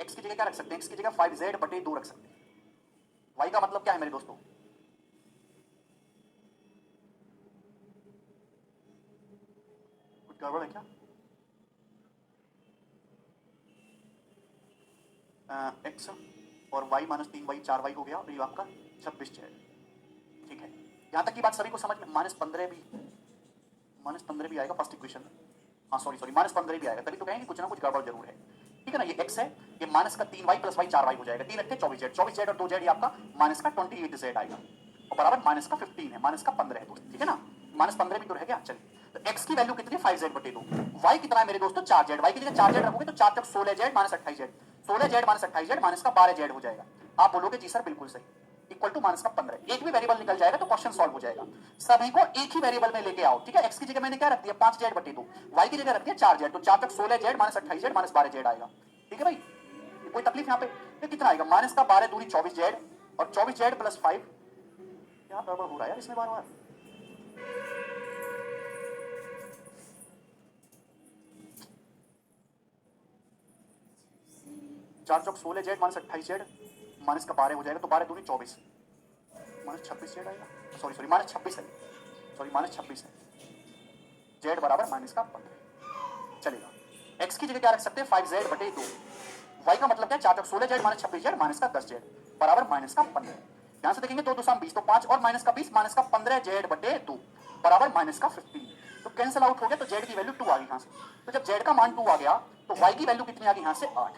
X की जगह क्या रख सकते हैं, एक्स की जगह 5z बटे 2 रख सकते हैं। y का मतलब क्या है मेरे दोस्तों, कुछ गड़बड़ है क्या? एक्स और y माइनस 3y 4y हो गया और ये आपका 26 है। ठीक है, यहां तक की बात सभी को समझ में, -15 भी आएगा फर्स्ट इक्वेशन में। हाँ सॉरी -15 भी आएगा, तभी तो कहेंगे कुछ ना कुछ गड़बड़ जरूर है। ठीक है ना, ये x है, ये माइनस का 3y प्लस y 4y हो जाएगा, 3 रखते 24z, 24z और 2z, ये आपका माइनस का 28z आएगा और बराबर माइनस का 15 है, माइनस का 15 है दोस्त। ठीक है ना, -15 भी तो रह गया। चलिए, तो x की वैल्यू कितनी है, 5z बटे 2। y कितना है मेरे दोस्तों, 4z, y की जगह 4z रखोगे तो 4 तक 16z minus 28z, 16z minus 28z minus का 12z हो जाएगा। आप बोलोगे जी सर बिल्कुल सही, इक्वल टू माइनस का 15, एक भी वेरिएबल निकल जाएगा तो क्वेश्चन सॉल्व हो जाएगा। सभी को एक ही वेरिएबल में लेके आओ। ठीक है, x की जगह मैंने क्या रख दिया, 5z बटे 2, y की जगह रख दिया 4z, तो 4 तक 16z minus 28z minus 12z आएगा। ठीक है भाई, कोई तकलीफ यहाँ पे, तो कितना आएगा, माइनस का 12 दूनी 24z और 24z प्लस 5, क्या गड़बड़ हो रहा है यार इसमें बार बार। चार चौक 16z माइनस 28z माइनस का 12 हो जाएगा, तो 12 दूनी 24 माइनस 26z आएगा, सॉरी माइनस 26 है, सॉरी माइनस 26 है, z बराबर माइनस का 15 चलेगा। x की जगह क्या रख सकते हैं, 5z बटे 2, y का मतलब क्या है, 4 तक 16z माइनस 26z माइनस का 10z बराबर माइनस का 15। यहां से देखेंगे 2 2 20, तो 5 और माइनस का 20 माइनस का 15z बटे 2 बराबर माइनस का 15, तो कैंसिल आउट हो गया, तो z की वैल्यू 2 आ गई यहां से। तो जब z का मान 2 आ गया तो y की वैल्यू कितनी आ गई यहां से 8,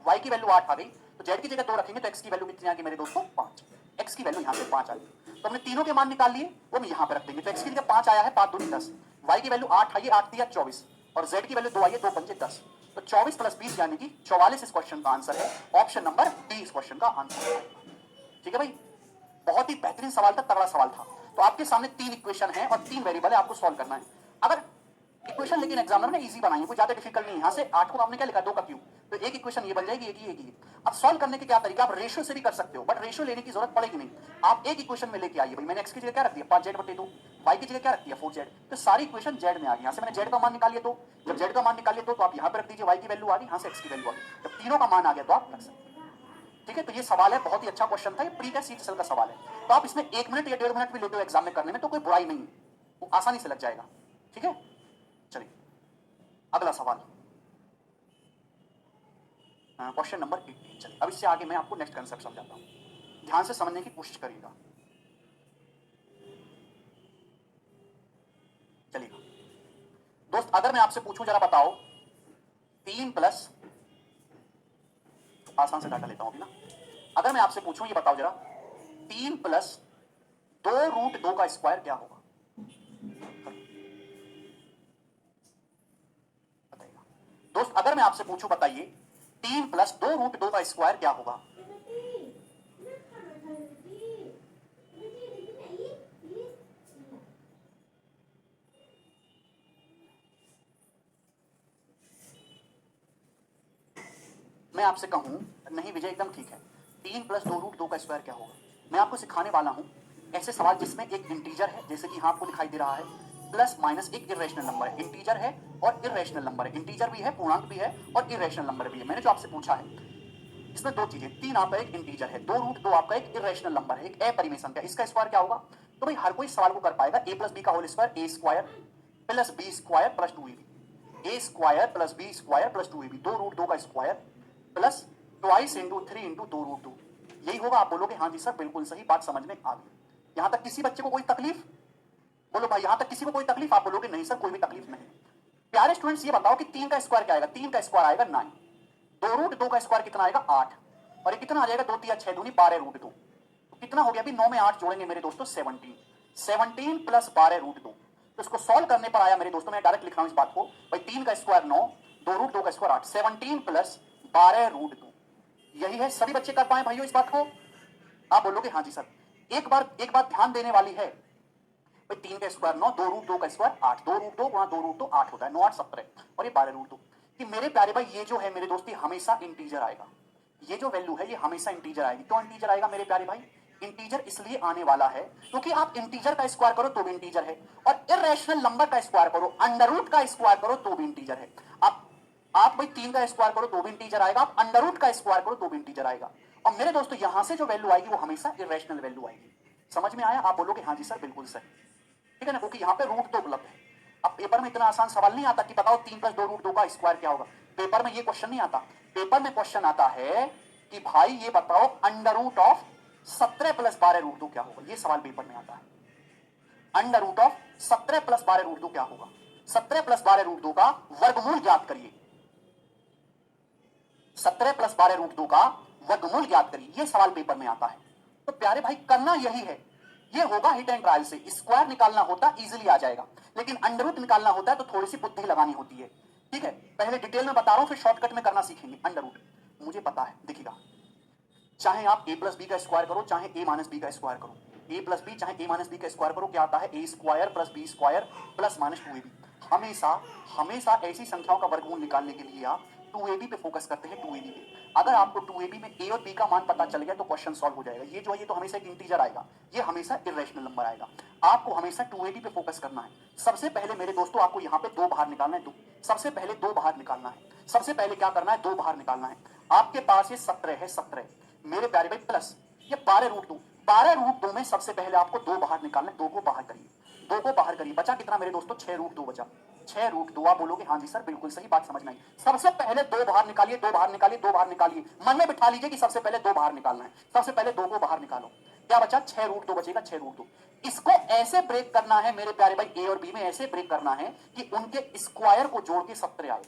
y की वैल्यू 8 आ गई, तो z की जगह 2 रखेंगे तो x की वैल्यू कितनी आ गई मेरे दोस्तों, 5, x की वैल्यू यहां से 5 आ गई। तो हमने तीनों के मान निकाल लिए, वो हम यहां पे रख देंगे, तो x की जगह 5 आया है, 5 दूनी 10, y की वैल्यू 8 आई, 8 दिया 24 और z की वैल्यू 2 आई है, 2 पंजे 10, तो 24 प्लस 20 यानी कि 44 इस क्वेश्चन का आंसर है, ऑप्शन नंबर डी इस क्वेश्चन का आंसर है। ठीक है भाई, बहुत ही बेहतरीन सवाल था, तगड़ा सवाल था। तो आपके सामने 3 इक्वेशन है और 3 वेरिएबल है, आपको सॉल्व करना है। अगर इक्वेशन लेकिन एग्जामिनर ने इजी बनाई है, कोई ज्यादा डिफिकल्ट नहीं। यहां से 8 को आपने क्या लिखा, 2 का क्यूब, तो एक इक्वेशन ये बन जाएगी, एक ही। अब सॉल्व करने के क्या तरीका, आप रेशियो से भी कर सकते हो, बट रेशियो लेने की जरूरत पड़ेगी नहीं। आप एक इक्वेशन में लेके आइए भाई, मैंने x की जगह क्या रख दिया, 5z बटे 2, y की जगह क्या रख दिया, 4z, तो सारी इक्वेशन z में आ गई। यहां से मैंने z का मान निकाल लिया, तो जब z का मान निकाल लिया तो आप यहां पर रख दीजिए, y की वैल्यू आ गई, यहां से x की वैल्यू आ गई, जब तीनों का मान आ गया तो आप रख सकते हैं। ठीक है, तो ये सवाल है, बहुत ही अच्छा क्वेश्चन था, ये प्री टेस्ट सीजीएल का सवाल है, तो आप इसमें 1 मिनट या 1.5 मिनट भी लेते हो एग्जाम में करने में तो कोई बुराई नहीं है, वो आसानी से लग जाएगा। ठीक है, चलिए अगला सवाल, क्वेश्चन नंबर 18। चलिए अब इससे आगे मैं आपको नेक्स्ट कंसेप्ट समझाता हूं, ध्यान से समझने की कोशिश करिएगा। चलिएगा दोस्त, अगर मैं आपसे पूछूं, जरा बताओ 3 प्लस, आसान से डाटा लेता हूं अभी ना, अगर मैं आपसे पूछूं, ये बताओ जरा 3 प्लस 2√2 का स्क्वायर क्या होगा, बताइएगा दोस्त। अगर मैं आपसे पूछूं, बताइए 3 प्लस 2√2 का स्क्वायर क्या होगा, मैं आपसे कहूं, नहीं विजय एकदम ठीक है, 3 प्लस 2√2 का स्क्वायर क्या होगा, मैं आपको सिखाने वाला हूं ऐसे सवाल जिसमें एक इंटीजर है, जैसे कि यहां आपको दिखाई दे रहा है, प्लस माइनस एक इरेशनल नंबर है, इंटीजर है और इरेशनल नंबर है, इंटीजर भी है, पूर्णांक भी है और इरेशनल नंबर भी है। मैंने जो आपसे पूछा है इसमें 2 चीजें, 3 आपका एक इंटीजर है, 2√2 आपका एक इरेशनल नंबर है, एक अपरिमेय संख्या, इसका स्क्वायर क्या होगा। तो भाई हर कोई सवाल को कर पाएगा, a प्लस बी का whole square, a square plus B square plus 2ab, a square plus B square plus 2ab, 2√2 का square plus twice into 3 into 2√2, यही होगा। आप बोलोगे हाँ जी सर बिल्कुल सही, बात समझ में आ गई। यहां तक किसी बच्चे को कोई तकलीफ, बोलो भाई यहां तक किसी को कोई तकलीफ, आप बोलोगे नहीं सर कोई भी तकलीफ नहीं। प्यारे स्टूडेंट्स ये बताओ कि 3 का स्क्वायर क्या आएगा, 3 का स्क्वायर आएगा 9, 2√2 का स्क्वायर कितना आएगा 8, और ये कितना आ जाएगा 2 3 6 दूनी 12√2, तो कितना हो गया, अभी 9 में 8 जोड़ेंगे मेरे दोस्तों 17, 17 प्लस 12√2, तो इसको सॉल्व करने पर आया मेरे दोस्तों, मैं डायरेक्ट लिख रहा हूं इस बात को भाई, 3 का स्क्वायर 9, 2√2 का स्क्वायर 8, 17 प्लस 12√2, यही है। सभी बच्चे कर पाए भाइयों इस बात को, आप बोलोगे हाँ जी सर। एक बात ध्यान देने वाली है भाई, 3 का स्क्वायर 9, 2√2 का स्क्वायर 8, 2√2 गुणा 2√2 8 होता है, 9 8 17 और ये 12√2, कि मेरे प्यारे भाई ये जो है मेरे दोस्ती हमेशा इंटीजर आएगा, ये जो वैल्यू है ये हमेशा इंटीजर आएगी। क्यों इंटीजर आएगा मेरे प्यारे भाई, इंटीजर इसलिए आने वाला है क्योंकि आप इंटीजर का स्क्वायर करो तो भी इंटीजर है, और इरेशनल नंबर का स्क्वायर करो, अंडर रूट का स्क्वायर करो तो भी इंटीजर है। आप भाई 3 का स्क्वायर करो तो भी इंटीजर आएगा, आप अंडर रूट का स्क्वायर करो तो भी इंटीजर आएगा। और मेरे दोस्तों यहां से जो वैल्यू आएगी वो हमेशा इरेशनल वैल्यू आएगी। समझ में आया? आप बोलोगे हाँ जी सर बिल्कुल सही, ठीक है ना, क्योंकि यहाँ पे रूट तो उपलब्ध है। अब पेपर में इतना आसान सवाल नहीं आता कि बताओ 3 + 2 रूट 2 का स्क्वायर क्या होगा। पेपर में ये क्वेश्चन नहीं आता। पेपर में क्वेश्चन आता है कि भाई ये बताओ अंडर रूट ऑफ 17 + 12 रूट 2 क्या होगा। ये सवाल पेपर में आता है। अंडर रूट ऑफ 17 + 12 रूट 2 क्या होगा। 17 + 12 रूट 2 का वर्गमूल ज्ञात करिए। 17 + 12 रूट 2 का वर्गमूल ज्ञात करिए, ये सवाल पेपर में आता है। तो प्यारे भाई करना यही है, ये होगा हिट एंड ट्रायल से। स्क्वायर निकालना होता इजीली आ जाएगा, लेकिन अंडर रूट निकालना होता है तो थोड़ी सी बुद्धि लगानी होती है, ठीक है। पहले डिटेल में बता रहा हूं, फिर शॉर्टकट में करना सीखेंगे। अंडर रूट मुझे पता है, देखिएगा, चाहे आप a + b का स्क्वायर करो, चाहे a - b का स्क्वायर करो, a + b चाहे a - b का स्क्वायर करो, क्या आता है? a² + b² + -2ab। हमेशा हमेशा ऐसी संख्याओं का वर्गमूल निकालने के लिए आप 2ab पे फोकस करते हैं, 2ab पे। अगर आपको 2ab में a और b का मान पता चल गया तो क्वेश्चन सॉल्व हो जाएगा। ये जो है ये तो हमेशा एक इंटीजर आएगा, ये हमेशा इरेशनल नंबर आएगा। आपको हमेशा 2ab पे फोकस करना है। सबसे पहले मेरे दोस्तों आपको यहाँ पे 2 बाहर निकालना है, 2। सबसे पहले 2 बाहर निकालना है। सबसे पहले क्या करना है? 2 बाहर निकालना है। आपके पास ये 17 है, 17 मेरे प्यारे भाई प्लस ये 12 रूट 2। 12 रूट 2 में सबसे पहले आपको 2 बाहर निकालना है। 2 को बाहर करिए, 2 को बाहर करिए। बचा कितना मेरे दोस्तों? 6 रूट 2 बचा। 6 रूट 2। आप बोलोगे हाँ जी सर बिल्कुल सही बात, समझ में आई। सबसे पहले 2 बाहर निकालिए, 2 बाहर निकालिए, 2 बाहर निकालिए। मन में बिठा लीजिए कि सबसे पहले 2 बाहर निकालना है। सबसे पहले 2 को बाहर निकालो। क्या बचा? 6 रूट 2 बचेगा, 6 रूट 2। इसको ऐसे ब्रेक करना है मेरे प्यारे भाई, ए और बी में ऐसे ब्रेक करना है कि उनके स्क्वायर को जोड़ के 17 आए।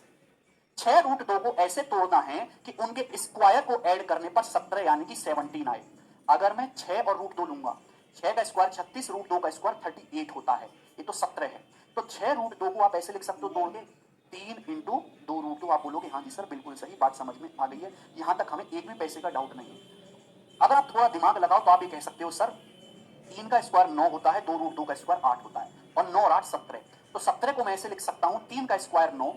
6 रूट 2 को ऐसे तोड़ना है कि उनके स्क्वायर को ऐड करने पर 17 यानी कि 17 आए। अगर मैं 6 और रूट 2 लूंगा, 6 का स्क्वायर 36, रूट 2 का स्क्वायर 38 होता है, ये तो 17 है। तो 6 रूट 2 को आप ऐसे लिख सकते हो तोड़ के, 3 × 2 रूट 2। आप बोलोगे हाँ जी सर बिल्कुल सही बात, समझ में आ गई है। यहां तक हमें एक भी पैसे का डाउट नहीं है। अगर आप थोड़ा दिमाग लगाओ तो आप ये कह सकते हो सर 3 का स्क्वायर 9 होता है, 2 रूट 2 का स्क्वायर 8 होता है, और 9 और 8 17। तो 17 को मैं ऐसे लिख सकता हूं 3 का स्क्वायर 9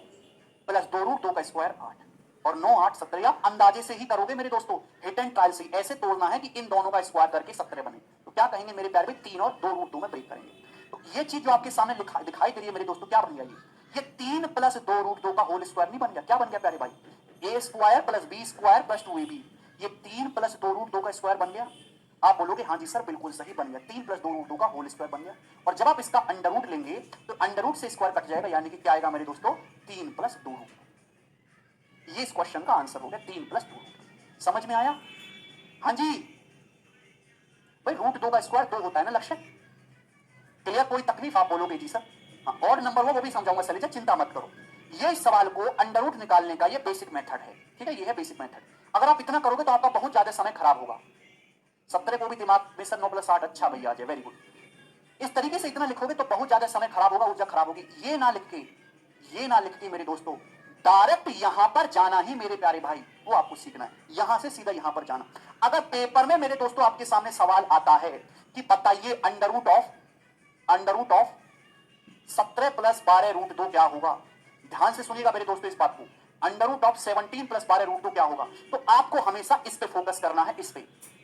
प्लस 2 रूट 2 का स्क्वायर 8, और 9 8 17। आप अंदाजे से ही करोगे मेरे दोस्तों, हिट एंड ट्रायल से ऐसे तोड़ना है कि इन दोनों का स्क्वायर करके 17 बने। तो क्या कहेंगे मेरे प्यारे भाई? 3 और 2 रूट 2 में ब्रेक करेंगे। तो ये चीज जो आपके सामने दिखाई दे रही है मेरे दोस्तों, क्या बन गया? ये 3 + 2 रूट 2 का होल स्क्वायर नहीं बन गया? क्या बन गया प्यारे भाई? a² + b² + 2ab। ये 3 + 2 रूट 2 का स्क्वायर बन गया। आप बोलोगे हाँ जी सर बिल्कुल सही बन गया, 3 + 2 रूट 2 का होल स्क्वायर बन गया। और जब आप इसका अंडर रूट लेंगे तो अंडर रूट से स्क्वायर कट जाएगा, यानी कि क्या आएगा मेरे दोस्तों? 3 + 2 रूट। ये इस क्वेश्चन का आंसर हो गया, 3 + 2 रूट। समझ में आया? हाँ जी भाई, रूट 2 का स्क्वायर 2 होता है ना लक्ष्य, क्लियर? कोई तकलीफ? आप बोलोगे जी सर हाँ, और नंबर वो भी समझाऊंगा सलीजा, चिंता मत करो। ये इस सवाल को अंडर रूट निकालने का ये बेसिक मेथड है, ठीक है, ये है बेसिक मेथड। अगर आप इतना करोगे तो आपका बहुत ज्यादा समय खराब होगा। 17 को भी दिमाग में सर 9 + 8, अच्छा भैया जय, वेरी गुड। इस तरीके से इतना लिखोगे तो बहुत ज्यादा समय खराब होगा, ऊर्जा खराब होगी। ये ना लिख के मेरे दोस्तों डायरेक्ट यहां पर जाना ही मेरे प्यारे भाई, वो आपको सीखना है, यहां से सीधा यहां पर जाना। अगर पेपर में मेरे दोस्तों आपके सामने सवाल आता है कि बताइए अंडर रूट ऑफ 17 + 12 रूट 2 क्या होगा, ध्यान से सुनिएगा मेरे दोस्तों इस बात को। अंडर रूट ऑफ 17 + 12 रूट 2 क्या होगा? तो आपको हमेशा इस पे फोकस करना है, इस पे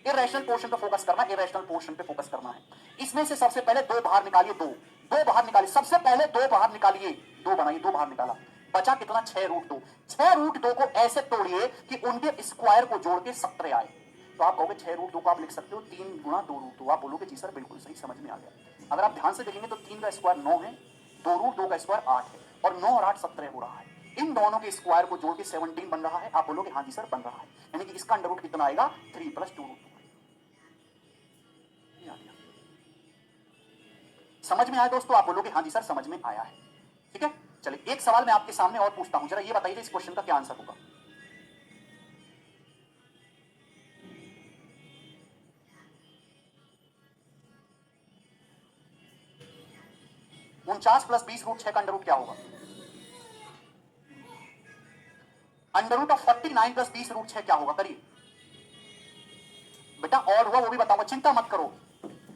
इरेशनल पोर्शन पे फोकस करना है, इरेशनल पोर्शन पे फोकस करना है। इसमें से सबसे पहले 2 बाहर निकालिए, 2 बाहर निकालिए। सबसे पहले 2 बाहर निकालिए, 2 बनाइए, 2 बाहर निकाला, बचा कितना? 6 रूट 2। 6 रूट 2 को ऐसे तोड़िए कि उनके स्क्वायर को जोड़ के 17 आए। तो आप कहोगे 6 रूट 2 को आप लिख सकते हो 3 × 2 रूट 2। आप बोलोगे जी सर बिल्कुल सही, समझ में आ गया। अगर आप ध्यान से देखेंगे तो 3 का स्क्वायर 9 है, 2 रूट 2 का स्क्वायर 8 है, और 9 और 8 17 हो रहा है। इन दोनों के स्क्वायर को जोड़ के 17 बन रहा है। आप बोलोगे हाँ जी सर बन रहा है, यानी कि इसका अंडर रूट कितना आएगा? 3 + 2 रूट 2। समझ में आया दोस्तों? आप बोलोगे हाँ जी सर समझ में आया है, ठीक है। चलिए एक सवाल मैं आपके सामने और पूछता हूं, जरा ये बताइए इस क्वेश्चन का क्या आंसर होगा। 49 + 20 रूट 6 का अंडर रूट क्या होगा? अंडर रूट ऑफ 49 + 20 रूट 6 क्या होगा? करिए बेटा, और हुआ वो भी बताओ, चिंता मत करो।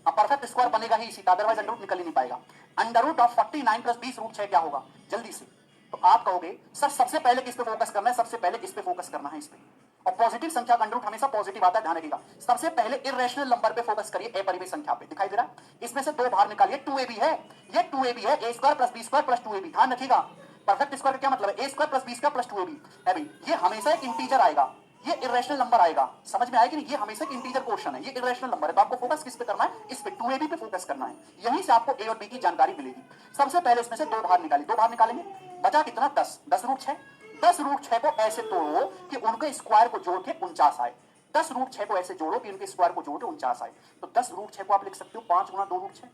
अब परफेक्ट स्क्वायर बनेगा ही इसी, अदरवाइज अंडर रूट निकल ही नहीं पाएगा। अंडर रूट ऑफ 49 + 20 रूट 6 क्या होगा? जल्दी से। तो आप कहोगे सर सबसे पहले किस पे फोकस करना है? सबसे पहले इस पे फोकस करना है, इस पे। और पॉजिटिव संख्या का अंडर रूट हमेशा पॉजिटिव आता है, ध्यान रखिएगा। सबसे पहले इरेशनल नंबर पे फोकस करिए, अपरिमेय संख्या पे। दिखाई दे रहा है? इसमें से 2 बाहर निकालिए, 2ab है, ये 2ab है, a² + b² + 2ab। ध्यान रखिएगा परफेक्ट स्क्वायर का क्या मतलब है? A square plus B square plus 2ab है भाई। ये हमेशा एक इंटीजर आएगा, ये इरेशनल नंबर आएगा। समझ में आया कि नहीं? ये हमेशा एक इंटीजर क्वेश्चन है, ये इरेशनल नंबर है। तो आपको फोकस किस पे करना है? इस पे 2ab पे फोकस करना है। यहीं से आपको ए और बी की जानकारी मिलेगी। सबसे पहले इसमें से दो बाहर निकाली, दो बाहर निकालेंगे, बचा कितना? 10। 10 रूट 6। 10 रूट 6 को ऐसे तोड़ो कि उनके स्क्वायर को जोड़ के 49 आए। 10 रूट 6 को ऐसे जोड़ो कि उनके स्क्वायर को जोड़ के 49 आए। तो 10 रूट 6 को आप लिख सकते हो 5 गुना 2 रूट 6।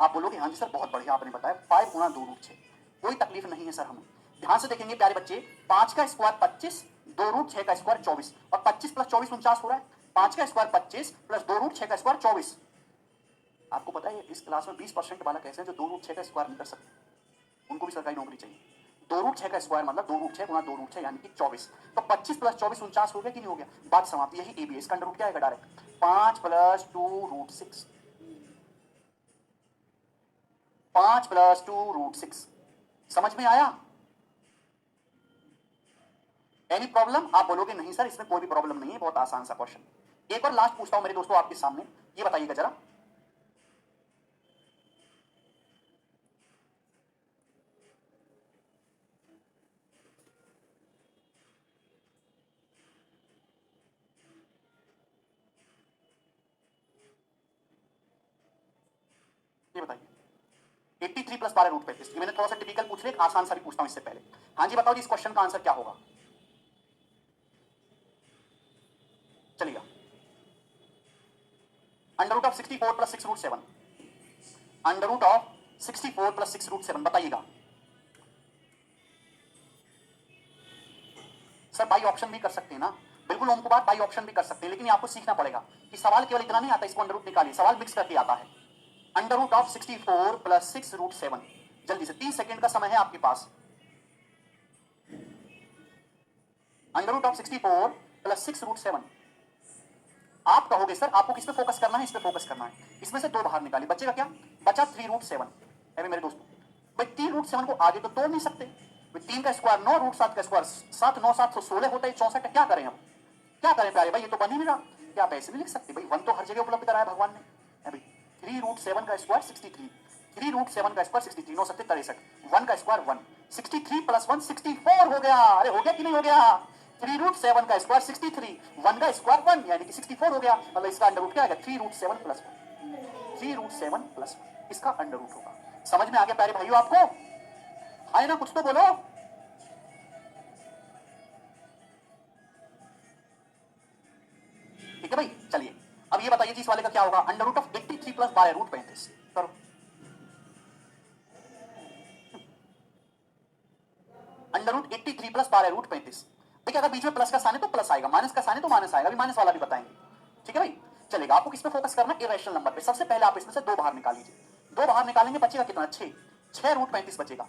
आप बोलोगे हाँ जी सर बहुत बढ़िया आपने बताया, 5 गुना 2 रूट 6। कोई तकलीफ नहीं है सर हमें। ध्यान से देखेंगे प्यारे बच्चे, 5 का स्क्वायर 25, 2 रूट 6 का स्क्वायर 24, और 25 प्लस 24 49 हो रहा है। 5 का स्क्वायर 25 प्लस 2 रूट 6 का स्क्वायर 24। आपको पता है इस क्लास में 20% बालक ऐसे हैं जो 2 रूट 6 का स्क्वायर नहीं कर सकते, उनको भी सरकारी नौकरी चाहिए। 2 रूट 6 का स्क्वायर मतलब 2 रूट 6 गुना 2 रूट 6 यानी कि 24। तो 25 प्लस 24 49 हो गया कि नहीं हो गया? बात समाप्त। यही ए बी, इसका अंडर रूट क्या आएगा? Direct 5 plus 2 root 6। 5 plus 2 root 6। समझ में आया? Any problem? आप बोलोगे नहीं सर इसमें कोई भी प्रॉब्लम नहीं है, बहुत आसान सा क्वेश्चन। एक और लास्ट पूछता हूं मेरे दोस्तों आपके सामने, ये बताइएगा जरा, ये बताइए 83 प्लस 12 रूट 35। मैंने थोड़ा सा टिपिकल पूछ लिया, आसान सा भी पूछता हूं इससे पहले। हाँ जी बताओ जी, इस क्वेश्चन का आंसर क्या होगा? चलिएगा, under root of 64 plus 6 root 7। Under root of 64 plus 6 root 7 बताइएगा। सर बाई ऑप्शन भी कर सकते हैं ना? बिल्कुल ओम कुमार, बाई ऑप्शन भी कर सकते हैं, लेकिन आपको सीखना पड़ेगा कि सवाल केवल इतना नहीं आता इसको अंडर रूट निकालिए, सवाल मिक्स करके आता है। Under root of 64 plus 6 root 7। जल्दी से 30 सेकंड का समय है आपके पास। Under root of 64 plus 6 root 7। आप कहोगे सर आपको किस पे फोकस करना है? इस पे फोकस करना है। इसमें से दो बाहर निकालिए, बचेगा क्या? बचा 3 रूट 7। अरे मेरे दोस्तों, भाई 3 रूट 7 को आगे तो तोड़ नहीं सकते। 3 का स्क्वायर 9, रूट 7 का स्क्वायर 7, 9 7 तो 16 होता है, 64 है। क्या करें हम? क्या करें प्यारे भाई? ये तो बन ही नहीं रहा। क्या आप ऐसे भी लिख सकते भाई? 1 तो हर जगह उपलब्ध कराया भगवान ने। है भाई 3 रूट 7 का स्क्वायर 63। 3 रूट 7 का स्क्वायर 63, 9 7 63। 1 का स्क्वायर 1, 63 प्लस 1 64 हो गया। अरे हो गया कि नहीं हो गया? 3 रूट 7 का स्क्वायर 63, 1 का स्क्वायर 1 यानी कि 64 हो गया। मतलब इसका अंडर रूट क्या आएगा? 3 रूट 7 प्लस 1। 3 रूट 7 प्लस 1 इसका अंडर रूट होगा। समझ में आ गया प्यारे भाइयों आपको? आए ना, कुछ तो बोलो। ठीक है भाई, चलिए अब ये बताइए जी इस वाले का क्या होगा? Under root of 83 plus 12 root 35 करो। Under root 83 plus 12 root 35। देखिए अगर बीच में प्लस का साइन है तो प्लस आएगा, माइनस का साइन है तो माइनस आएगा। अभी माइनस वाला भी बताएंगे। ठीक है भाई, चलेगा। आपको किस पे फोकस करना है? इरेशनल नंबर पे। सबसे पहले आप इसमें से दो बाहर निकाल लीजिए। दो बाहर निकालेंगे, बचेगा कितना? 6। 6 रूट 35 बचेगा।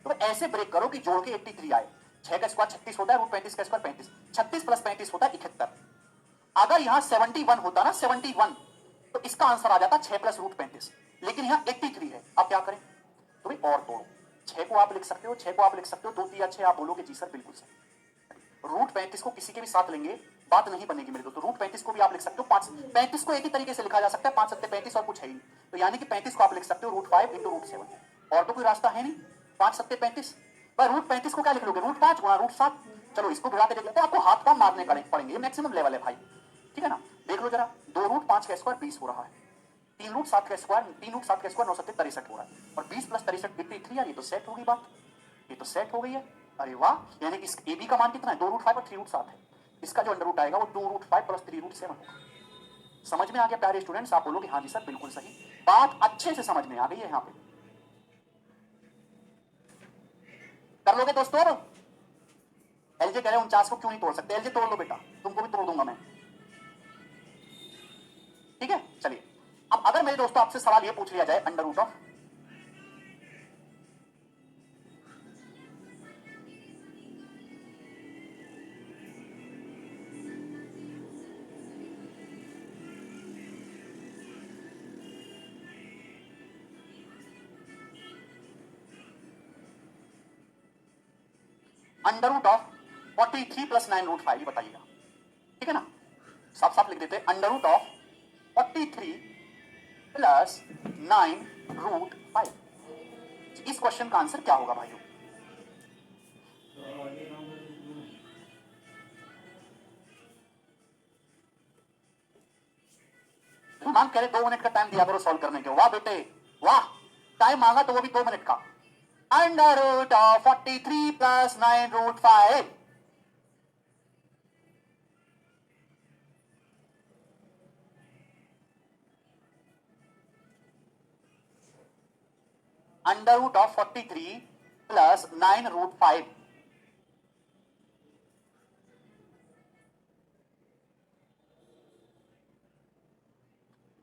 तो ऐसे ब्रेक करो कि जोड़ के 83 आए। 6 का स्क्वायर 36 होता है, रूट 35 का स्क्वायर 35। 36 प्लस 35 होता है 71। अगर यहां 71 होता ना, 71, तो इसका आंसर आ जाता 6 प्लस रूट 35। लेकिन यहां 83 है, अब क्या करें? तो भाई और तोड़ो। 6 को आप लिख सकते हो, 6 को आप लिख सकते हो, 2 3 6 आप बोलोगे जी सर बिल्कुल सही। रूट 35 को किसी के भी साथ लेंगे बात नहीं बनेगी मेरे दोस्तों। रूट 35 को भी आप लिख सकते हो, 5 35 को एक ही तरीके से लिखा जा सकता है, 5 सत्ते 35 और कुछ है ही। तो यानी कि 35 को आप लिख सकते हो रूट 5 इंटू रूट 7। और तो कोई रास्ता है नहीं। 5 सत्ते 35, पर रूट 35 को क्या लिख लोगे? रूट 5 गुणा रूट 7। चलो इसको भिड़ा के देख लेते हैं। आपको हाथ पांव मारने पड़ेंगे, ये मैक्सिमम लेवल है भाई। ठीक है ना? देख लो जरा, 2 रूट 5 का स्क्वायर 20 हो रहा है। 3 रूट 7 का स्क्वायर 9 सत्ते 63 हो रहा है। और 20 प्लस 63 83 यार, ये तो सेट होगी बात। ये तो सेट हो गई है। अरे वाह, यानी कि इस ए बी का मान कितना है? 2 रूट 5 और 3 रूट 7 है। इसका जो अंडर रूट आएगा वो 2 रूट 5 प्लस 3 रूट 7 होगा। समझ में आ गया प्यारे स्टूडेंट्स? आप बोलोगे हाँ जी सर बिल्कुल सही। बात अच्छे से समझ में आ गई है। यहाँ पे कर लोगे दोस्तों? अब एलजे कह रहे 49 को क्यों नहीं तोड़ सकते? एलजे तोड़ लो बेटा, तुमको भी तोड़ दूंगा मैं। ठीक है, चलिए अब अगर मेरे दोस्तों आपसे सवाल ये पूछ लिया जाए, under root of under root of 43 plus 9 root 5 बताइएगा। ठीक है ना? साफ साफ लिख देते हैं, under root of 43 plus 9 root 5। इस क्वेश्चन का आंसर क्या होगा भाइयों? मांग कह रहे 2 मिनट का टाइम दिया करो सॉल्व करने के। वाह बेटे वाह, टाइम मांगा तो वो भी 2 मिनट का। Under root of 43 plus 9 root 5, under root of 43 plus 9 root 5।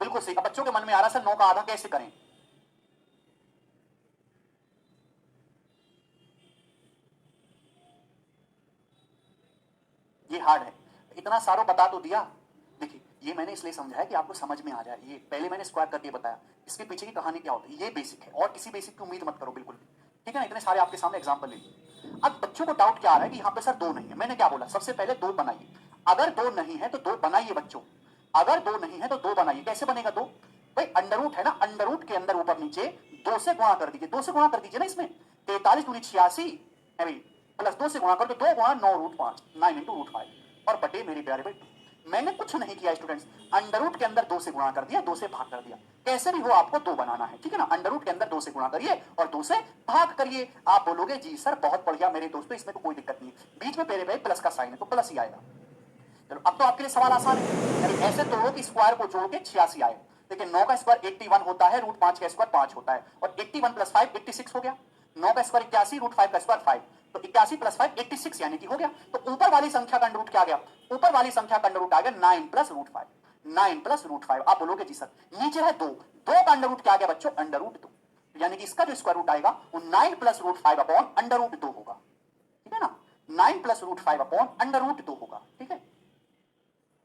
बिल्कुल सही। अब बच्चों के मन में आ रहा सर 9 का आधा कैसे करें? ये हार्ड है, इतना सारा बता तो दिया। देखिए ये मैंने इसलिए समझाया कि आपको समझ में आ जाए। ये पहले मैंने स्क्वायर करके बताया, इसके पीछे की कहानी क्या होती है, ये बेसिक है और किसी बेसिक की उम्मीद मत करो बिल्कुल भी, ठीक है ना। इतने सारे आपके सामने एग्जाम्पल ले लिए। अब बच्चों को डाउट क्या आ रहा है कि यहाँ पे सर 2 नहीं है। मैंने क्या बोला, सबसे पहले 2 बनाइए। अगर 2 नहीं है तो 2 बनाइए बच्चों, अगर 2 नहीं है तो 2 बनाइए। कैसे बनेगा 2? भाई अंडर रूट है ना, अंडर रूट के अंदर ऊपर नीचे 2 से गुणा कर दीजिए, 2 से गुणा कर दीजिए ना। इसमें 43 दूनी 86 है भाई, प्लस 2 से गुणा कर दो, 2 गुणा 9 रूट 5, 9 इंटू रूट 5 और बटे मेरे प्यारे भाई। मैंने कुछ नहीं किया स्टूडेंट्स, अंडर रूट के अंदर 2 से गुणा कर दिया, 2 से भाग कर दिया। कैसे भी हो आपको 2 बनाना है, ठीक है ना। अंडर रूट के अंदर 2 से गुणा करिए और 2 से भाग करिए। आप बोलोगे जी सर बहुत बढ़िया मेरे दोस्तों, इसमें तो कोई दिक्कत नहीं है, बीच में मेरे भाई प्लस का साइन है तो प्लस ही आएगा। चलो अब तो आपके लिए सवाल आसान है, यानी ऐसे तोड़ो कि स्क्वायर को जोड़ के 86 आए। लेकिन 9 का स्क्वायर 81 होता है, रूट 5 का स्क्वायर 5 होता है और 81 प्लस 5 86 हो गया। 9 का स्क्वायर 81, रूट 5 का स्क्वायर 5, तो 81 प्लस 5 86 यानी कि हो गया। तो ऊपर वाली संख्या का अंडर रूट क्या आ गया? ऊपर वाली संख्या का अंडर रूट आ गया 9 प्लस रूट 5, 9 प्लस रूट 5। आप बोलोगे जी सर नीचे है 2, 2 का अंडर रूट क्या आ गया बच्चों? अंडर रूट 2, यानी कि इसका जो स्क्वायर रूट आएगा वो 9 plus root 5 upon under root 2 होगा, ठीक है ना। 9 plus root 5 upon under root 2 होगा, ठीक है।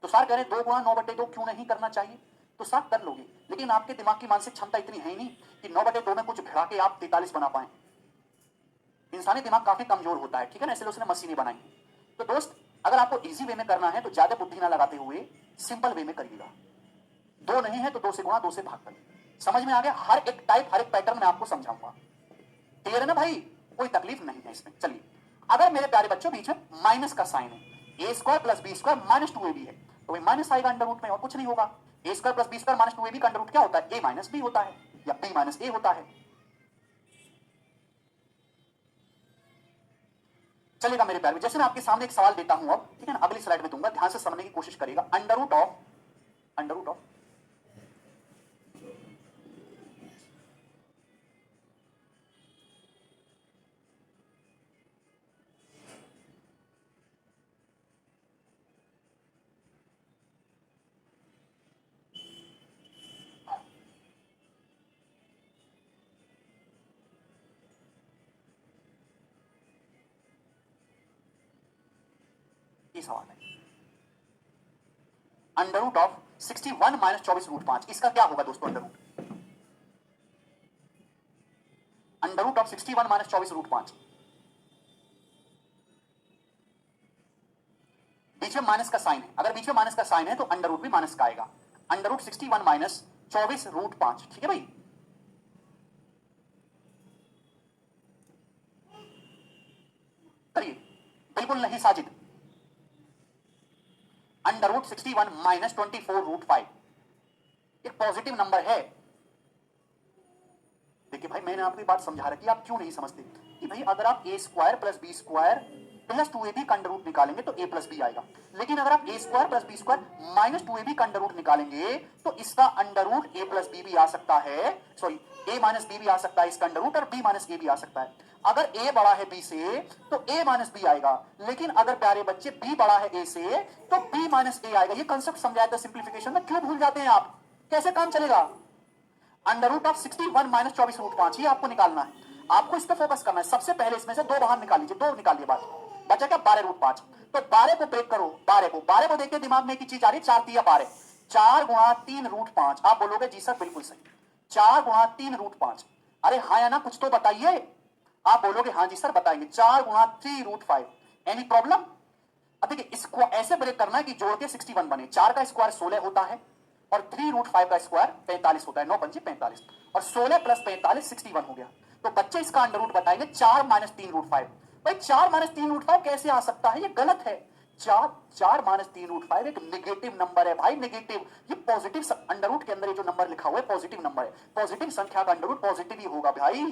तो सर कह रहे 2 गुणा 9/2 क्यों नहीं करना चाहिए? तो सर कर लोगे, लेकिन आपके दिमाग की मानसिक क्षमता इतनी है ही नहीं कि 9/2 में कुछ भिड़ा के आप 43 बना पाए। इंसानी दिमाग काफी कमजोर होता है, ठीक है ना, इसलिए उसने मशीनें बनाई। तो दोस्त अगर आपको इजी वे में करना है तो ज्यादा बुद्धि ना लगाते हुए सिंपल वे में करिएगा। 2 नहीं है तो 2 से गुणा, 2 से भाग करिए। समझ में आ गया? हर एक टाइप हर एक पैटर्न में आपको समझाऊंगा, क्लियर है ना भाई? कोई तकलीफ नहीं है इसमें। चलिए अगर मेरे प्यारे बच्चों बीच में माइनस का साइन है, A square plus B square minus 2ab है, तो भाई माइनस आएगा अंडर रूट में और कुछ नहीं होगा। A square plus B square minus 2ab का अंडर रूट क्या होता है? ए माइनस बी होता है या बी माइनस ए होता है। चलेगा मेरे प्यारे, जैसे मैं आपके सामने एक सवाल देता हूं अब, ठीक है ना, अगली स्लाइड में दूंगा, ध्यान से समझने की कोशिश करेगा। अंडर रूट ऑफ ये सवाल है, under root of 61 minus 24 root 5, इसका क्या होगा दोस्तों? Under root of 61 minus 24 root 5, बीच में माइनस का साइन है, अगर बीच में माइनस का साइन है तो अंडर रूट भी माइनस का आएगा। अंडर रूट 61 माइनस 24 रूट 5, ठीक है भाई। करिए, बिल्कुल नहीं Sajid. Under root 61 minus 24 root 5 एक पॉजिटिव नंबर है। देखिए भाई मैंने आपको बात समझा रखी, आप क्यों नहीं समझते कि भाई अगर आप A square plus B square plus 2ab का अंडर रूट निकालेंगे तो a प्लस बी आएगा, लेकिन अगर आप A square plus B square minus 2ab का अंडर रूट निकालेंगे तो इसका under root a plus B भी आ सकता है, सॉरी a माइनस बी भी आ सकता है इसका अंडर रूट, और b माइनस a भी आ सकता है। अगर a बड़ा है b से तो a माइनस बी आएगा, लेकिन अगर प्यारे बच्चे b बड़ा है a से तो b माइनस a आएगा। ये कंसेप्ट समझाया था सिंप्लीफिकेशन में, क्यों भूल जाते हैं आप? कैसे काम चलेगा? Under root of 61 minus 24 root 5 ये आपको निकालना है, आपको इस पर फोकस करना है। सबसे पहले इसमें से 2 बाहर निकाल लीजिए, 2 निकालिए, बात बचा क्या? 12 रूट 5। तो 12 को ब्रेक करो, 12 को देखिए दिमाग में एक ही चीज आ रही है, 4 3 12, 4 गुणा 3 रूट 5। आप बोलोगे जी सर बिल्कुल सही, 4 गुणा 3 रूट 5। अरे हाँ या ना, कुछ तो बताइए। आप बोलोगे हाँ जी सर बताएंगे, 4 गुणा 3 रूट 5। Any problem? अब देखिए इसको ऐसे ब्रेक करना है कि जोड़ के 61 बने। 4 का स्क्वायर 16 होता है और 3 रूट 5 का स्क्वायर 45 होता है, 9 पंजे 45 और 16 प्लस 45 61 हो गया। तो बच्चे इसका अंडर रूट बताएंगे 4 माइनस 3 रूट 5। भाई 4 माइनस 3 रूट 5 कैसे आ सकता है? ये गलत है। चार चार माइनस 3√5 एक नेगेटिव नंबर है भाई, नेगेटिव। ये पॉजिटिव अंडर रूट के अंदर ये जो नंबर लिखा हुआ है पॉजिटिव नंबर है, पॉजिटिव संख्या का अंडर रूट पॉजिटिव ही होगा भाई।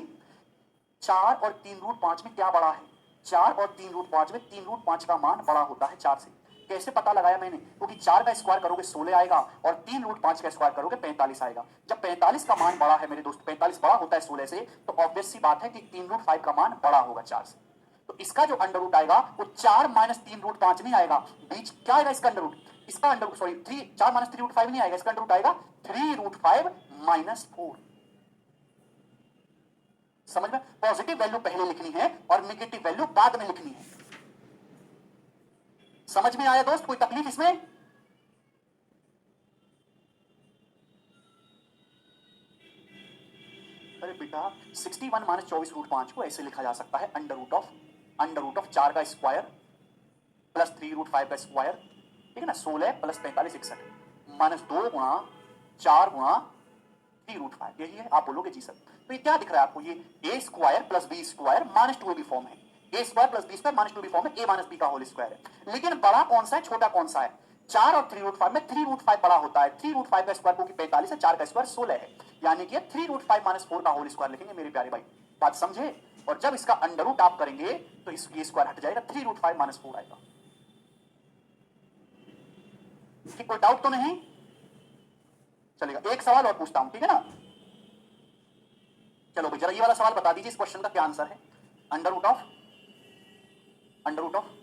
4 और 3√5 में क्या बड़ा है? 4 और 3√5 में 3√5 का मान बड़ा होता है 4 से। कैसे पता लगाया मैंने? क्योंकि 4 का स्क्वायर करोगे 16 आएगा और 3√5 का स्क्वायर करोगे 45 आएगा। जब 45 का मान बड़ा है मेरे दोस्त, 45 बड़ा होता है 16 से, तो ऑब्वियस सी बात है कि 3√5 का मान बड़ा होगा 4 से। तो इसका जो अंडर रूट आएगा वो 4 माइनस 3√5 नहीं आएगा, बीच क्या आएगा इसका अंडर रूट? इसका अंडर सॉरी 4 माइनस 3√5 नहीं आएगा, इसका अंडर रूट आएगा 3√5 माइनस 4। समझ में? पॉजिटिव वैल्यू पहले लिखनी है और नेगेटिव वैल्यू बाद में लिखनी है। समझ में आया दोस्त? कोई तकलीफ इसमें? अरे बेटा 61 माइनस 24√5 को ऐसे लिखा जा सकता है अंडर रूट ऑफ 4 का स्क्वायर प्लस 3√5 का स्क्वायर, ठीक है ना, 16 प्लस 45 61 माइनस 2 गुणा 4 गुणा 3√5। यही है। आप बोलोगे जी सर, तो ये क्या दिख रहा है आपको? ये A square plus B square minus 2ab form है, A square plus B square minus 2ab form है, ए माइनस बी का होल स्क्वायर है। लेकिन बड़ा कौन सा है, छोटा कौन सा है? 4 और 3√5 में 3√5 बड़ा होता है। 3√5 का स्क्वायर क्योंकि 45 है, 4 का स्क्वायर 16 है, यानी कि 3√5 माइनस 4 का होल स्क्वायर लिखेंगे मेरे प्यारे भाई। बात समझे? और जब इसका अंडर रूट आप करेंगे तो ये स्क्वायर हट जाएगा, 3√5 माइनस 4 आएगा। ठीक, कोई डाउट तो नहीं? चलेगा, एक सवाल और पूछता हूं, ठीक है ना? चलो भाई जरा ये वाला सवाल बता दीजिए, इस क्वेश्चन का क्या आंसर है? Under root of under root of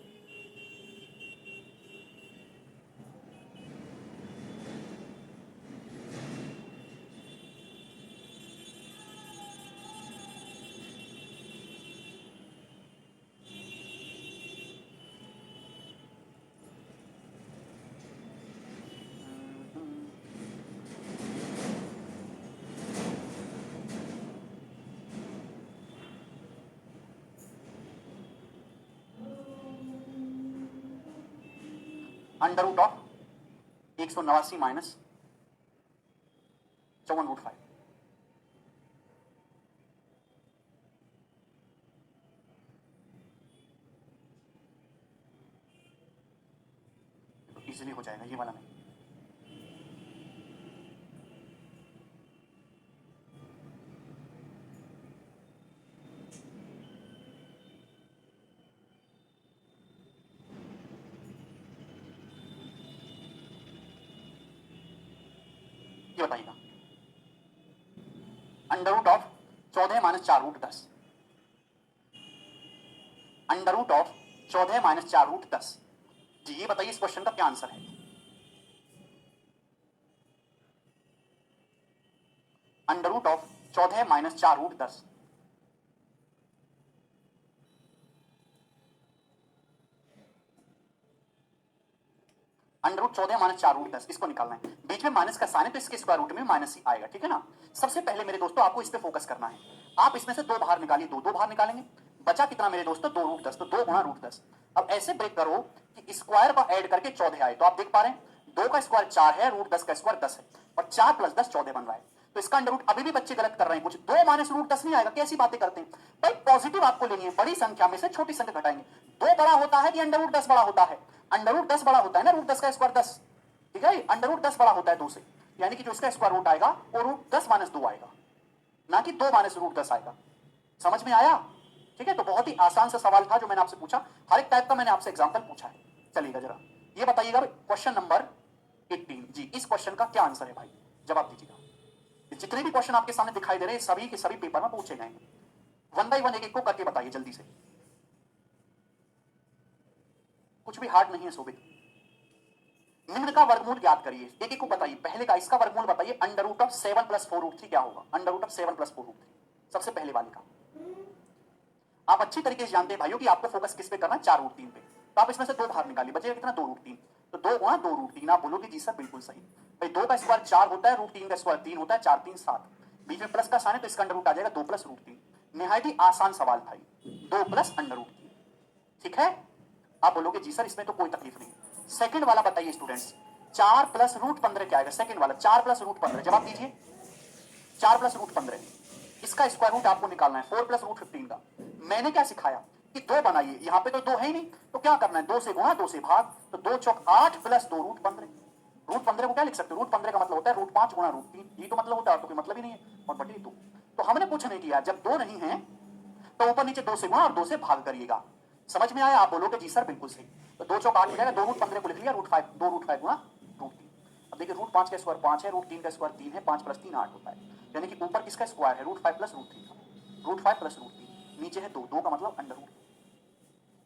189 minus 54√5। Easily हो जाएगा, ये वाला नहीं। ये बताइएगा, under root of 14 minus 4√10, under root of 14 minus 4√10 जी, ये बताइए इस क्वेश्चन का क्या आंसर है? Under root of 14 minus 4√10, under root 14 minus 4√10 इसको निकालना है। बीच में माइनस का साइन है तो इसके स्क्वायर रूट में माइनस ही आएगा, ठीक है ना? सबसे पहले मेरे दोस्तों आपको इस पे फोकस करना है। आप इसमें से 2 बाहर निकालिए, 2 बाहर निकालेंगे, बचा कितना मेरे दोस्तों? 2√10, तो 2 गुणा √10। अब ऐसे ब्रेक करो कि स्क्वायर का ऐड करके 14 आए, तो आप देख पा रहे हैं 2 का स्क्वायर 4 है, √10 का स्क्वायर 10 है, और 4 प्लस 10 14 बन रहा है। तो इसका अंडर रूट, अभी भी बच्चे गलत कर रहे हैं कुछ, 2 माइनस √10 नहीं आएगा, कैसी बातें करते हैं भाई? पॉजिटिव आपको लेनी है, बड़ी संख्या में से छोटी संख्या घटाएंगे। 2 बड़ा होता है कि अंडर रूट 10 बड़ा होता है? अंडर रूट 10 बड़ा होता है ना, √10 का स्क्वायर 10, ठीक है? अंडर रूट 10 बड़ा होता है 2 से, यानी कि जो इसका स्क्वायर रूट आएगा वो √10 माइनस 2 आएगा, ना कि 2 माइनस √10 आएगा। समझ में आया? ठीक है, तो बहुत ही आसान सा सवाल था जो मैंने आपसे पूछा, हर एक टाइप का मैंने आपसे एग्जांपल पूछा है। चलिएगा जरा ये बताइएगा क्वेश्चन नंबर 18 जी, इस क्वेश्चन का क्या आंसर है भाई? जवाब दीजिएगा। जितने भी क्वेश्चन आपके सामने दिखाई दे रहे हैं सभी के सभी पेपर में पूछे गए, 1 बाय 1 एक एक को करके बताइए जल्दी से, कुछ भी हार्ड नहीं है शोभित। निम्न का वर्गमूल ज्ञात करिए, एक एक को बताइए। पहले का इसका वर्गमूल बताइए, अंडर रूट ऑफ 7 प्लस 4√3 क्या होगा? अंडर रूट ऑफ 7 प्लस 4√3 सबसे पहले वाले का। आप अच्छी तरीके से जानते हैं भाइयों कि आपको फोकस किस पे करना है, 4√3 पे। तो आप इसमें से 2 बाहर निकालिए, बचेगा कितना? 2√3, तो 2 गुणा 2√3। आप बोलोगे जी सर बिल्कुल सही भाई, 2 का स्क्वायर 4 होता है, √3 का स्क्वायर 3 होता है, 4 3 7, बीच में प्लस का साइन है तो इसका अंडर रूट आ जाएगा 2 प्लस √3। निहायत ही आसान सवाल भाई, 2 प्लस अंडर रूट 3, ठीक है? आप बोलोगे जी सर इसमें तो कोई तकलीफ नहीं। सेकंड वाला बताइए स्टूडेंट्स, 4 प्लस √15 क्या आएगा? सेकंड वाला 4 प्लस √15, जवाब दीजिए। 4 प्लस √15, इसका स्क्वायर रूट आपको निकालना है, 4 प्लस √15 का। मैंने क्या सिखाया कि 2 बनाइए, यहाँ पे तो 2 है ही नहीं, तो क्या करना है, 2 से गुणा 2 से भाग, तो 2 चौक 8 प्लस 2 रूट 15। रूट 15 को क्या लिख सकते हो, रूट 15 का मतलब होता है रूट 5 गुणा रूट 3, ये तो मतलब होता है, तो कोई मतलब ही नहीं है, और बटे 2। तो हमने कुछ नहीं किया, जब 2 नहीं है तो ऊपर नीचे 2 से गुणा और 2 से भाग करिएगा। समझ में आया? आप बोलोगे जी सर बिल्कुल सही। तो 2 चौक 8 हो जाएगा, 2 रूट 15 को लिख लिया, रूट 5, 2 रूट 5 गुणा रूट 3। अब देखिए रूट 5 का स्क्वायर 5 है, रूट 3 का स्क्वायर 3 है, 5 प्लस 3 8 होता है, यानी कि ऊपर किसका स्क्वायर है, रूट 5 प्लस रूट 3 का, रूट 5 प्लस रूट 3, नीचे है 2, 2 का मतलब अंडर रूट,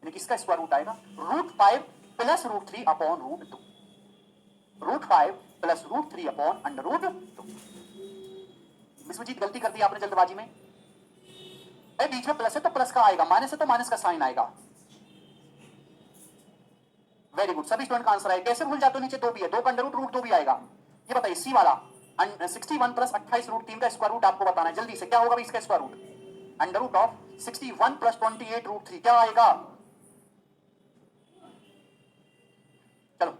यानी किसका स्क्वायर रूट आएगा, root 5 plus root 3 upon root 2, root 5 plus root 3 upon under root 2। Vishwajeet गलती कर दी आपने जल्दबाजी में, बीच में प्लस है तो प्लस का आएगा, माइनस है तो माइनस का साइन आएगा। वेरी गुड, सभी स्टूडेंट का आंसर है। कैसे भूल जाते हो, नीचे 2 भी है, 2 का अंडर रूट रूट 2 भी आएगा। ये बताइए सी वाला 61 प्लस 28 रूट 3 का स्क्वायर रूट आपको बताना है, जल्दी से क्या होगा भाई इसका square root, under root of 61 plus 28 root 3 क्या आएगा। चलो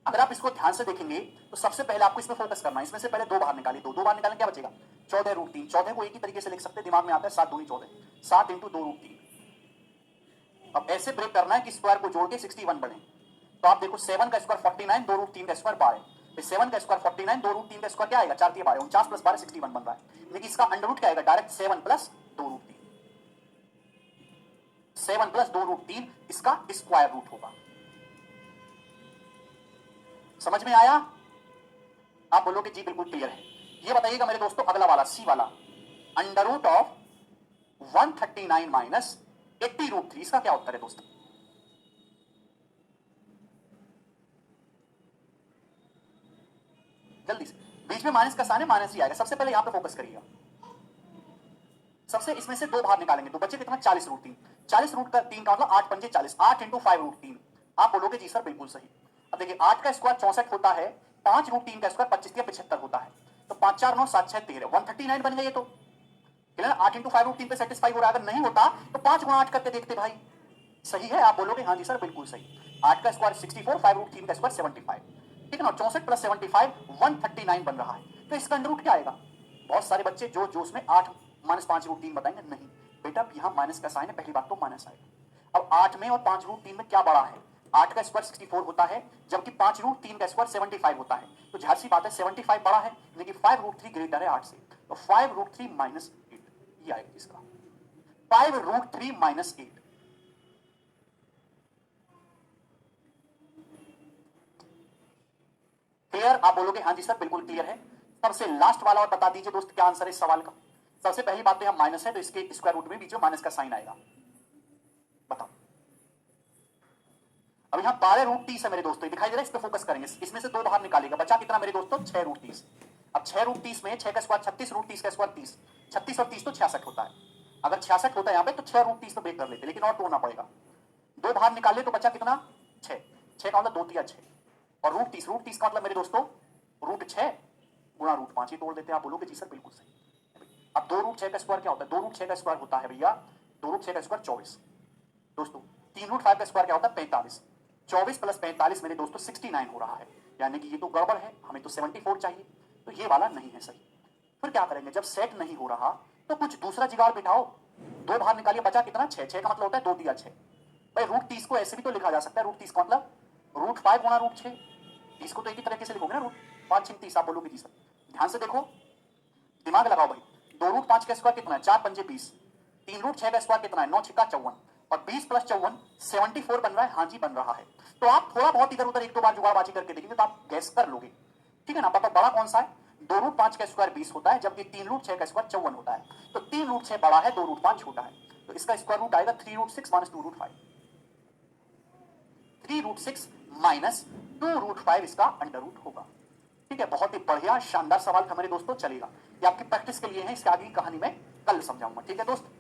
अगर आप इसको ध्यान से देखेंगे तो सबसे पहले आपको इसमें फोकस करना है, इसमें से पहले 2 बाहर निकालिए, 2 बाहर निकालें क्या बचेगा, 14 रूट 3। 14 को एक ही तरीके से लिख सकते हैं, दिमाग में आता है 7 दूनी 14, 7 इंटू 2 रूट 3। अब ऐसे ब्रेक करना है कि स्क्वायर को जोड़ के 61 बने, तो आप देखो 7 का स्क्वायर 49, 2 रूट 3 का स्क्वायर 12, 7 का स्क्वायर 49, 2 रूट 3 का स्क्वायर क्या आएगा, 4 3 12, 49 प्लस 12 61 बन रहा है, लेकिन इसका अंडर रूट क्या आएगा, direct 7 plus 2 root 3, 7 plus 2 root 3 इसका स्क्वायर रूट होगा। समझ में आया? आप बोलोगे जी बिल्कुल क्लियर है। ये बताइएगा मेरे दोस्तों अगला वाला सी वाला, under root of 139 minus 80 root 3, इसका क्या उत्तर है दोस्तों, जल्दी से, बीच में माइनस का साइन है, माइनस ही आएगा। सबसे पहले यहां पे फोकस करिएगा, सबसे इसमें से 2 बाहर निकालेंगे तो बचे कितना, 40 रूट 3, 40 रूट का 3 का मतलब 8 पंजे 40, 8 इंटू 5 रूट 3। आप बोलोगे जी सर बिल्कुल सही। अब देखिए 8 का स्क्वायर 64 होता है, 5 रूट 3 का स्क्वायर 25 या 75 होता है, तो 5 4 9 7 6 13 139 बन गई ये तो, 8 इंटू 5 रूट 3 पे सेटिस्फाई हो रहा है, अगर नहीं होता तो 5 गुणा 8 करके देखते भाई, सही है? आप बोलोगे हाँ जी सर बिल्कुल सही। 8 का स्क्वायर 64, 5 रूट 3 का स्क्वायर 75, ठीक है ना, 64 प्लस 75 139 बन रहा है, तो इसका अंडर रूट क्या आएगा। बहुत सारे बच्चे जो जो उसमें 8 माइनस 5 रूट 3 बताएंगे, नहीं बेटा यहाँ माइनस का साइन है, पहली बात तो माइनस आएगा। अब 8 में और 5 रूट 3 में क्या बड़ा है, 8 का स्क्वायर 64 होता है, जबकि 5 रूट 3 का स्क्वायर 75 होता है, तो जाहिर सी बात है 75 बड़ा है, लेकिन 5 रूट 3 ग्रेटर है 8 से, तो 5 रूट 3 माइनस 8 ये आएगा इसका, 5 रूट 3 माइनस 8। क्लियर? आप बोलोगे हाँ जी सर बिल्कुल क्लियर है। सबसे लास्ट वाला और बता दीजिए दोस्त क्या आंसर है इस सवाल का। सबसे पहली बात तो यहां माइनस है, तो इसके स्क्वायर रूट में बीच में माइनस का साइन आएगा। बताओ, अब यहां 12 रूट 30 है मेरे दोस्तों, दिखाई दे रहा है, इस पे फोकस करेंगे, इसमें से 2 बाहर निकालेगा, बचा कितना मेरे दोस्तों, 6 रूट 30। अब 6 रूट 30 में 6 का स्क्वायर 36, रूट 30 का स्क्वायर 30, 36 और 30 तो 66 होता है, अगर 66 होता है यहाँ पे तो 6 रूट 30 तो ब्रेक कर लेते, लेकिन और तोड़ना पड़ेगा, 2 बाहर निकाले तो बचा कितना, 6, 6 का मतलब 2 3 6, और रूट 30, रूट 30 का मतलब मेरे दोस्तों रूट 6 गुणा रूट 5, ही तोड़ देते हैं। आप बोलोगे जी सर बिल्कुल सही। अब 2 रूट 6 का स्क्वायर क्या होता है, 2 रूट 6 का स्क्वायर होता है भैया, 2 रूट 6 का स्क्वायर 24 दोस्तों, 3 रूट 5 का स्क्वायर क्या होता है 45, 24 प्लस 45 मेरे दोस्तों 69 हो रहा है, यानी कि ये तो गड़बड़ है, हमें तो 74 चाहिए, तो ये वाला नहीं है सही। फिर क्या करेंगे, जब सेट नहीं हो रहा तो कुछ दूसरा जुगाड़ बिठाओ, 2 बाहर निकालिए, बचा कितना 6, 6 का मतलब होता है 2 दिया 6, भाई रूट 30 को ऐसे भी तो लिखा जा सकता है, रूट 30 का मतलब रूट 5 गुणा रूट 6, इसको तो एक ही तरीके से लिखोगे ना, रूट 5 6 30, आप बोलोगे जी सर। ध्यान से देखो, दिमाग लगाओ भाई, 2 रूट 5 का स्क्वायर कितना है, 4 पंजे 20, 3 रूट 6 का स्क्वायर कितना है, 9 6 54, और 20 प्लस 54 74 बन रहा है, हाँ जी बन रहा है। तो आप थोड़ा बहुत इधर उधर एक दो बार जुगाड़बाजी करके देखेंगे तो आप गैस कर लोगे, ठीक है ना। पापा बड़ा कौन सा है, 2 रूट 5 का स्क्वायर 20 होता है, जबकि 3 रूट 6 का स्क्वायर 54 होता है, तो 3 रूट 6 बड़ा है, 2 रूट 5 छोटा है, तो इसका स्क्वायर रूट आएगा 3 root 6 minus 2 root 5, 3 root 6 minus 2 root 5 इसका अंडर रूट होगा। ठीक है, बहुत ही बढ़िया शानदार सवाल था मेरे दोस्तों, चलेगा, ये आपकी प्रैक्टिस के लिए है, इसके आगे की कहानी में कल समझाऊंगा, ठीक है दोस्त।